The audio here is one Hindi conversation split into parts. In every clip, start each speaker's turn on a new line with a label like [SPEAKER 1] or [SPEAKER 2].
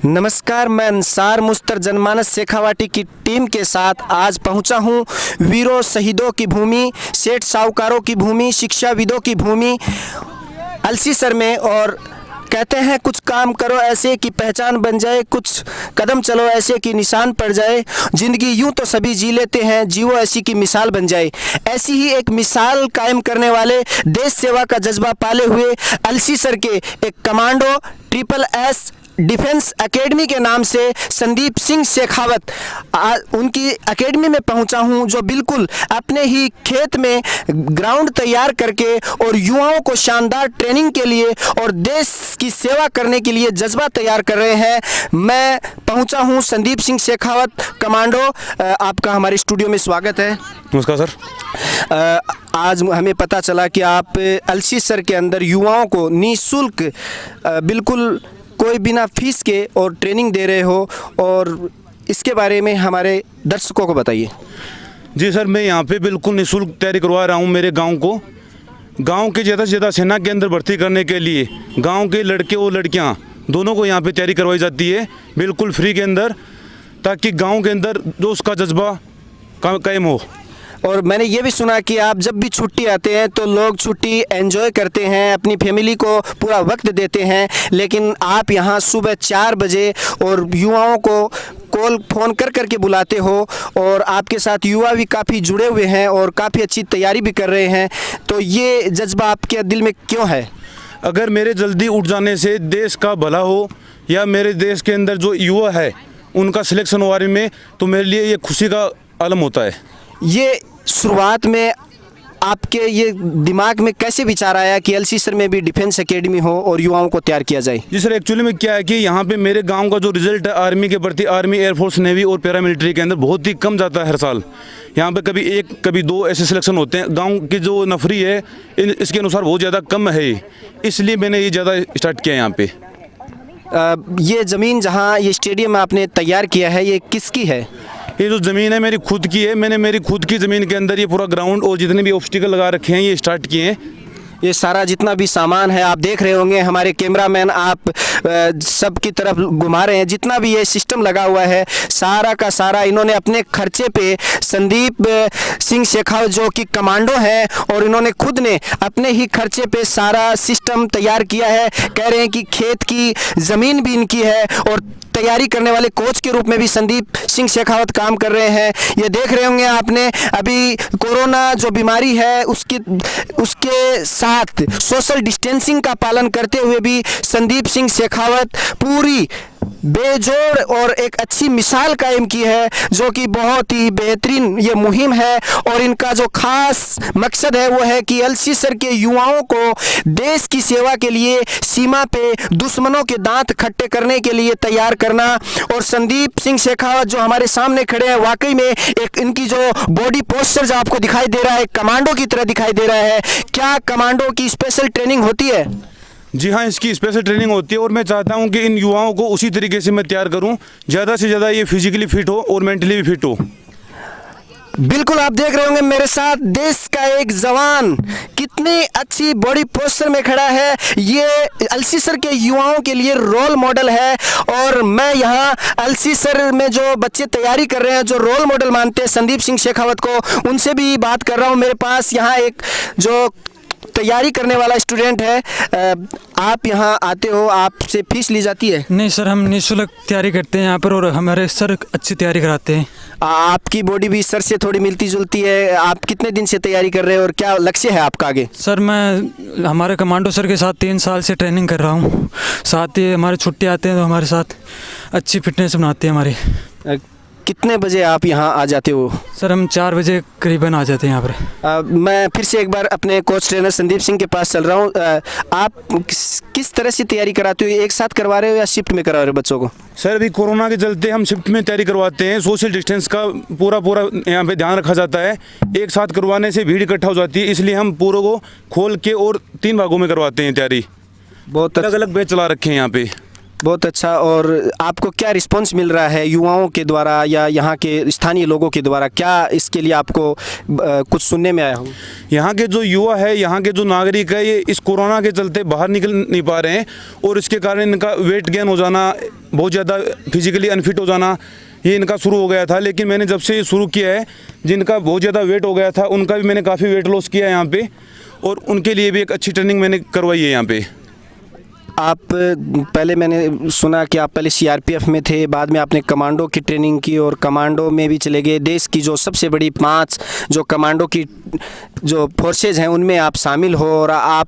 [SPEAKER 1] नमस्कार, मैं अंसार मुस्तर जनमानस शेखावाटी की टीम के साथ आज पहुंचा हूं वीरों शहीदों की भूमि, सेठ साहूकारों की भूमि, शिक्षाविदों की भूमि अलसीसर में। और कहते हैं कुछ काम करो ऐसे कि पहचान बन जाए, कुछ कदम चलो ऐसे कि निशान पड़ जाए। ज़िंदगी यूं तो सभी जी लेते हैं, जीवो ऐसी की मिसाल बन जाए। ऐसी ही एक मिसाल कायम करने वाले, देश सेवा का जज्बा पाले हुए अलसीसर के एक कमांडो SSS डिफेंस एकेडमी के नाम से संदीप सिंह शेखावत, उनकी एकेडमी में पहुंचा हूं, जो बिल्कुल अपने ही खेत में ग्राउंड तैयार करके और युवाओं को शानदार ट्रेनिंग के लिए और देश की सेवा करने के लिए जज्बा तैयार कर रहे हैं। मैं पहुंचा हूं संदीप सिंह शेखावत कमांडो। आपका हमारे स्टूडियो में स्वागत है।
[SPEAKER 2] नमस्कार सर।
[SPEAKER 1] आज हमें पता चला कि आप अलसीसर के अंदर युवाओं को निःशुल्क बिल्कुल कोई बिना फीस के और ट्रेनिंग दे रहे हो, और इसके बारे में हमारे दर्शकों को बताइए।
[SPEAKER 2] जी सर, मैं यहाँ पे बिल्कुल निःशुल्क तैयारी करवा रहा हूँ मेरे गांव को। गांव के ज़्यादा से ज़्यादा सेना के अंदर भर्ती करने के लिए गांव के लड़के और लड़कियाँ दोनों को यहाँ पे तैयारी करवाई जाती है बिल्कुल फ्री के अंदर, ताकि गाँव के अंदर जो उसका जज्बा कायम हो।
[SPEAKER 1] और मैंने ये भी सुना कि आप जब भी छुट्टी आते हैं तो लोग छुट्टी एंजॉय करते हैं, अपनी फैमिली को पूरा वक्त देते हैं, लेकिन आप यहाँ सुबह 4 बजे और युवाओं को फ़ोन कर के बुलाते हो, और आपके साथ युवा भी काफ़ी जुड़े हुए हैं और काफ़ी अच्छी तैयारी भी कर रहे हैं। तो ये जज्बा आपके दिल में क्यों है?
[SPEAKER 2] अगर मेरे जल्दी उठ जाने से देश का भला हो, या मेरे देश के अंदर जो युवा है उनका सिलेक्शन हो रही में, तो मेरे लिए ये खुशी का आलम होता है।
[SPEAKER 1] ये शुरुआत में आपके ये दिमाग में कैसे विचार आया कि अलसीसर में भी डिफेंस एकेडमी हो और युवाओं को तैयार किया जाए?
[SPEAKER 2] जी सर, एक्चुअली में क्या है कि यहाँ पे मेरे गांव का जो रिजल्ट है आर्मी के प्रति, आर्मी, एयरफोर्स, नेवी और पैरामिलिट्री के अंदर बहुत ही कम जाता है हर साल। यहाँ पे कभी 1 कभी 2 ऐसे सिलेक्शन होते हैं। गाँव की जो नफरी है इसके अनुसार बहुत ज़्यादा कम है, इसलिए मैंने ये ज़्यादा स्टार्ट किया यहाँ पे।
[SPEAKER 1] ये ज़मीन जहाँ ये स्टेडियम आपने तैयार किया है, ये किसकी है?
[SPEAKER 2] ये जो ज़मीन है मेरी खुद की है। मैंने मेरी खुद की ज़मीन के अंदर ये पूरा ग्राउंड और जितने भी ऑब्स्टिकल लगा रखे हैं ये स्टार्ट किए हैं।
[SPEAKER 1] ये सारा जितना भी सामान है आप देख रहे होंगे, हमारे कैमरामैन आप सब की तरफ घुमा रहे हैं, जितना भी ये सिस्टम लगा हुआ है सारा का सारा इन्होंने अपने खर्चे पे, संदीप सिंह शेखावत जो कि कमांडो हैं, और इन्होंने खुद ने अपने ही खर्चे पे सारा सिस्टम तैयार किया है। कह रहे हैं कि खेत की ज़मीन भी इनकी है, और तैयारी करने वाले कोच के रूप में भी संदीप सिंह शेखावत काम कर रहे हैं। ये देख रहे होंगे आपने, अभी कोरोना जो बीमारी है उसके साथ सोशल डिस्टेंसिंग का पालन करते हुए भी संदीप सिंह शेखावत पूरी बेजोड़ और एक अच्छी मिसाल कायम की है, जो कि बहुत ही बेहतरीन ये मुहिम है। और इनका जो खास मकसद है वो है कि अलसीसर के युवाओं को देश की सेवा के लिए सीमा पे दुश्मनों के दांत खट्टे करने के लिए तैयार करना। और संदीप सिंह शेखावत जो हमारे सामने खड़े हैं, वाकई में एक इनकी जो बॉडी पोस्चर जो आपको दिखाई दे रहा है कमांडो की तरह दिखाई दे रहा है। क्या कमांडो की स्पेशल ट्रेनिंग होती है?
[SPEAKER 2] जी हाँ, इसकी स्पेशल ट्रेनिंग होती है, और मैं चाहता हूँ कि इन युवाओं को उसी तरीके से मैं तैयार करूँ, ज़्यादा से ज़्यादा ये फिजिकली फिट हो और मेंटली भी फिट हो।
[SPEAKER 1] बिल्कुल, आप देख रहे होंगे मेरे साथ देश का एक जवान कितनी अच्छी बॉडी पोस्चर में खड़ा है। ये अलसीसर के युवाओं के लिए रोल मॉडल है, और मैं यहाँ अलसीसर में जो बच्चे तैयारी कर रहे हैं, जो रोल मॉडल मानते हैं संदीप सिंह शेखावत को, उनसे भी बात कर रहा हूँ। मेरे पास यहाँ एक जो तैयारी करने वाला स्टूडेंट है। आप यहाँ आते हो, आपसे फीस ली जाती है?
[SPEAKER 3] नहीं सर, हम निःशुल्क तैयारी करते हैं यहाँ पर, और हमारे सर अच्छी तैयारी कराते हैं।
[SPEAKER 1] आपकी बॉडी भी सर से थोड़ी मिलती जुलती है। आप कितने दिन से तैयारी कर रहे हैं और क्या लक्ष्य है आपका आगे?
[SPEAKER 3] सर, मैं हमारे कमांडो सर के साथ 3 साल से ट्रेनिंग कर रहा हूँ। साथ ही हमारे छुट्टी आते हैं तो हमारे साथ अच्छी फिटनेस बनाते हैं हमारी।
[SPEAKER 1] कितने बजे आप यहाँ आ जाते हो?
[SPEAKER 3] सर, हम 4 बजे करीबन आ जाते हैं यहाँ पर।
[SPEAKER 1] मैं फिर से एक बार अपने कोच ट्रेनर संदीप सिंह के पास चल रहा हूँ। आप किस तरह से तैयारी कराते हो? एक साथ करवा रहे हो या शिफ्ट में करा रहे हो बच्चों को?
[SPEAKER 2] सर, अभी कोरोना के चलते हम शिफ्ट में तैयारी करवाते हैं। सोशल डिस्टेंस का पूरा यहाँ पे ध्यान रखा जाता है। एक साथ करवाने से भीड़ इकट्ठा हो जाती है, इसलिए हम पूरों को खोल के और 3 भागों में करवाते हैं तैयारी।
[SPEAKER 1] बहुत
[SPEAKER 2] अलग अलग बैच चला रखे हैं यहाँ पे।
[SPEAKER 1] बहुत अच्छा। और आपको क्या रिस्पांस मिल रहा है युवाओं के द्वारा या यहाँ के स्थानीय लोगों के द्वारा? क्या इसके लिए आपको कुछ सुनने में आया हो?
[SPEAKER 2] यहाँ के जो युवा है, यहाँ के जो नागरिक है, ये इस कोरोना के चलते बाहर निकल नहीं पा रहे हैं और इसके कारण इनका वेट गेन हो जाना, बहुत ज़्यादा फिजिकली अनफिट हो जाना, ये इनका शुरू हो गया था। लेकिन मैंने जब से ये शुरू किया है, जिनका बहुत ज़्यादा वेट हो गया था उनका भी मैंने काफ़ी वेट लॉस किया है यहाँ पे, और उनके लिए भी एक अच्छी ट्रेनिंग मैंने करवाई है यहाँ पे।
[SPEAKER 1] आप पहले मैंने सुना कि आप पहले सीआरपीएफ में थे, बाद में आपने कमांडो की ट्रेनिंग की और कमांडो में भी चले गए। देश की जो सबसे बड़ी 5 जो कमांडो की जो फोर्सेज हैं उनमें आप शामिल हो और आप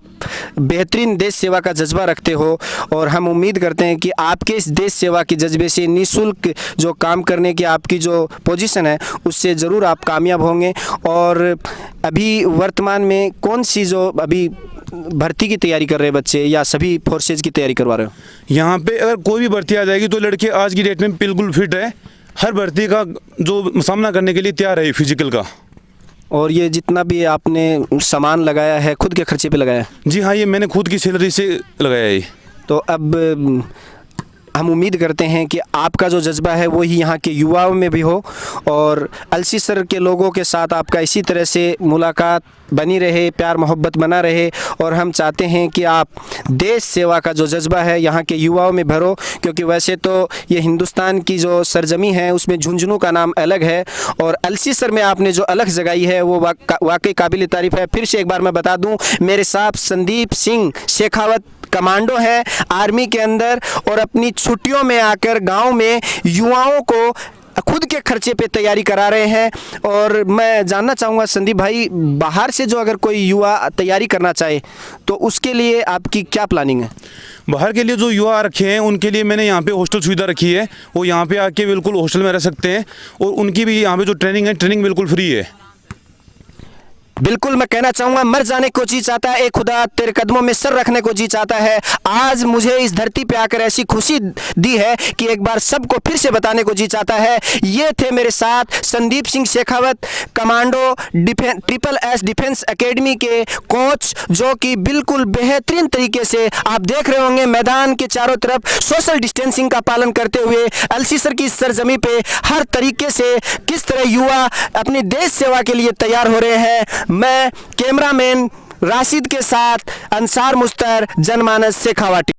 [SPEAKER 1] बेहतरीन देश सेवा का जज्बा रखते हो। और हम उम्मीद करते हैं कि आपके इस देश सेवा के जज्बे से निःशुल्क जो काम करने की आपकी जो पोजीशन है उससे ज़रूर आप कामयाब होंगे। और अभी वर्तमान में कौन सी जो अभी भर्ती की तैयारी कर रहे हैं बच्चे या सभी फोर्सेज की तैयारी करवा रहे हो?
[SPEAKER 2] यहाँ पे अगर कोई भी भर्ती आ जाएगी तो लड़के आज की डेट में बिल्कुल फिट है, हर भर्ती का जो सामना करने के लिए तैयार है फिजिकल का।
[SPEAKER 1] और ये जितना भी आपने सामान लगाया है खुद के खर्चे पे लगाया है?
[SPEAKER 2] जी हाँ, ये मैंने खुद की सैलरी से लगाया है।
[SPEAKER 1] तो अब हम उम्मीद करते हैं कि आपका जो जज्बा है वो ही यहाँ के युवाओं में भी हो और अल्सीसर के लोगों के साथ आपका इसी तरह से मुलाकात बनी रहे, प्यार मोहब्बत बना रहे। और हम चाहते हैं कि आप देश सेवा का जो जज्बा है यहाँ के युवाओं में भरो, क्योंकि वैसे तो ये हिंदुस्तान की जो सरजमी है उसमें झुंझुनू का नाम अलग है और अल्सीसर में आपने जो अलग जगाई है वो वाकई काबिल तारीफ़ है। फिर से एक बार मैं बता दूँ, मेरे साथ संदीप सिंह शेखावत कमांडो है आर्मी के अंदर और अपनी छुट्टियों में आकर गांव में युवाओं को खुद के खर्चे पे तैयारी करा रहे हैं। और मैं जानना चाहूँगा संदीप भाई, बाहर से जो अगर कोई युवा तैयारी करना चाहे तो उसके लिए आपकी क्या प्लानिंग है?
[SPEAKER 2] बाहर के लिए जो युवा रखे हैं उनके लिए मैंने यहाँ पे हॉस्टल सुविधा रखी है, वो यहाँ पे आके बिल्कुल हॉस्टल में रह सकते हैं और उनकी भी यहाँ पे जो ट्रेनिंग है, ट्रेनिंग बिल्कुल फ्री है।
[SPEAKER 1] बिल्कुल मैं कहना चाहूँगा, मर जाने को जी चाहता है ए खुदा, तेरे कदमों में सर रखने को जी चाहता है। आज मुझे इस धरती पे आकर ऐसी खुशी दी है कि एक बार सबको फिर से बताने को जी चाहता है। ये थे मेरे साथ Sandeep Singh Shekhawat, commando triple S defence academy के कोच, जो कि बिल्कुल बेहतरीन तरीके से आप देख रहे होंगे मैदान के चारों तरफ सोशल डिस्टेंसिंग का पालन करते हुए अल्सीसर की सरजमी पे हर तरीके से किस तरह युवा अपनी देश सेवा के लिए तैयार हो रहे हैं। मैं कैमरामैन राशिद के साथ अंसार मुस्तर, जनमानस शेखावाटी।